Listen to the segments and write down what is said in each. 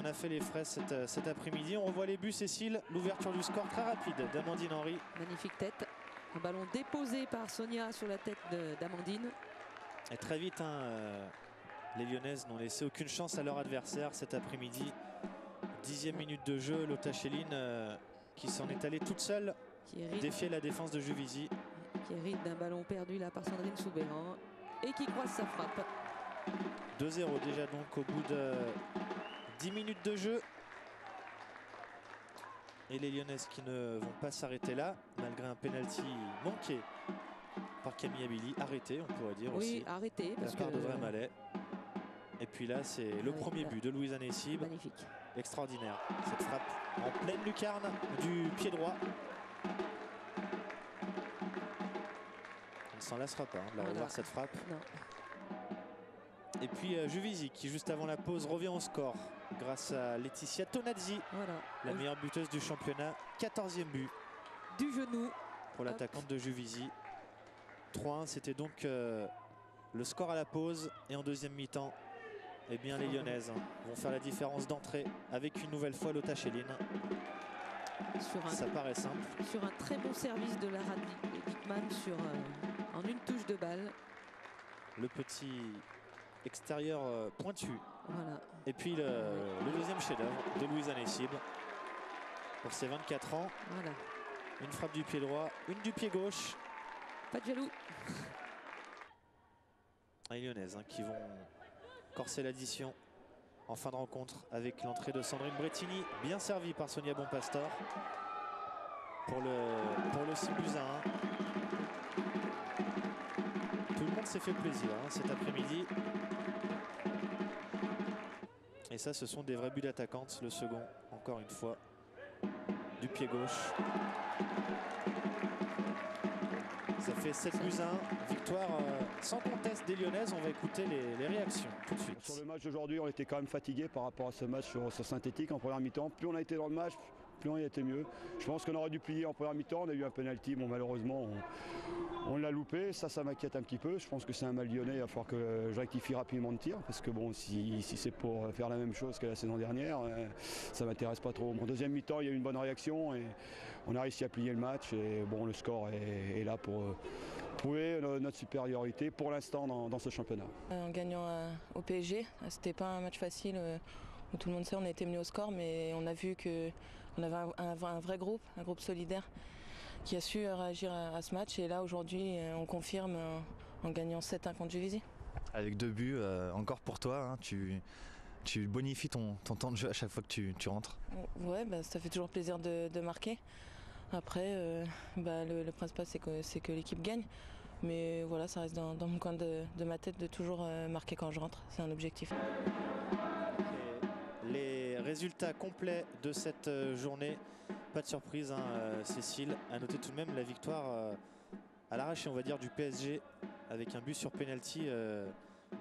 on a fait les frais cet après-midi. On revoit les buts, Cécile. L'ouverture du score très rapide d'Amandine Henry. Magnifique tête. Un ballon déposé par Sonia sur la tête d'Amandine. Et très vite, les Lyonnaises n'ont laissé aucune chance à leur adversaire cet après-midi. 10e minute de jeu, Lotta Schelin qui s'en est allée toute seule défier la défense de Juvisy. Qui hérite d'un ballon perdu là par Sandrine Soubéran et qui croise sa frappe. 2-0 déjà donc au bout de 10 minutes de jeu. Et les Lyonnaises qui ne vont pas s'arrêter là, malgré un penalty manqué par Camille Abili. Arrêté, on pourrait dire aussi. Oui, arrêté. Parce de Vrai Malais. Et puis là, c'est le premier but de Louisa Nessib. Magnifique. Extraordinaire. Cette frappe en pleine lucarne du pied droit. On ne s'en lassera pas de la revoir cette frappe. Non. Et puis Juvisy qui juste avant la pause revient au score grâce à Laetitia Tonazzi, la meilleure buteuse du championnat. 14e but du genou pour l'attaquante de Juvisy. 3-1, c'était donc le score à la pause. Et en deuxième mi-temps, eh bien, les Lyonnaises vont faire la différence d'entrée avec une nouvelle fois Lotta Schelin. Ça paraît simple. Sur un très bon service de Lara Dickmann en une touche de balle. Le petit extérieur pointu. Voilà. Et puis le deuxième chef-d'œuvre de Louisa Nessib pour ses 24 ans. Voilà. Une frappe du pied droit, une du pied gauche. Pas de jaloux. Les Lyonnaises qui vont corser l'addition en fin de rencontre avec l'entrée de Sandrine Brettini, bien servie par Sonia Bonpastor pour le 6 buts à 1. Tout le monde s'est fait plaisir cet après-midi. Et ça, ce sont des vrais buts d'attaquante. Le second, encore une fois, du pied gauche. Ça fait 7 buts à 1. Victoire sans conteste des Lyonnaises. On va écouter les réactions tout de suite. Sur le match d'aujourd'hui, on était quand même fatigué par rapport à ce match sur synthétique en première mi-temps. Plus on a été dans le match, plus on y était mieux. Je pense qu'on aurait dû plier en première mi-temps. On a eu un penalty. Bon, malheureusement, on l'a loupé. Ça m'inquiète un petit peu. Je pense que c'est un mal lyonnais. Il va falloir que je rectifie rapidement de tir. Parce que bon, si c'est pour faire la même chose que la saison dernière, ça m'intéresse pas trop. En deuxième mi-temps, il y a eu une bonne réaction et on a réussi à plier le match. Et bon, le score est là pour prouver notre supériorité pour l'instant dans ce championnat. En gagnant au PSG, c'était pas un match facile où tout le monde sait on a été mené au score, mais on a vu qu'on avait un vrai groupe, un groupe solidaire qui a su réagir à ce match. Et là aujourd'hui on confirme en gagnant 7-1 contre Juvisy. Avec 2 buts encore pour toi, tu bonifies ton temps de jeu à chaque fois que tu rentres. Ouais, ça fait toujours plaisir de marquer. Après, le principal c'est que l'équipe gagne. Mais voilà, ça reste dans mon coin de ma tête de toujours marquer quand je rentre. C'est un objectif. Les résultats complets de cette journée. Pas de surprise, Cécile. À noter tout de même la victoire à l'arraché, on va dire, du PSG avec un but sur penalty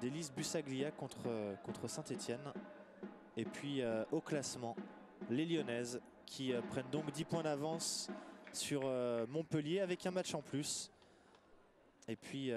d'Élise Bussaglia contre Saint-Etienne. Et puis au classement, les Lyonnaises qui prennent donc 10 points d'avance sur Montpellier avec un match en plus. Et puis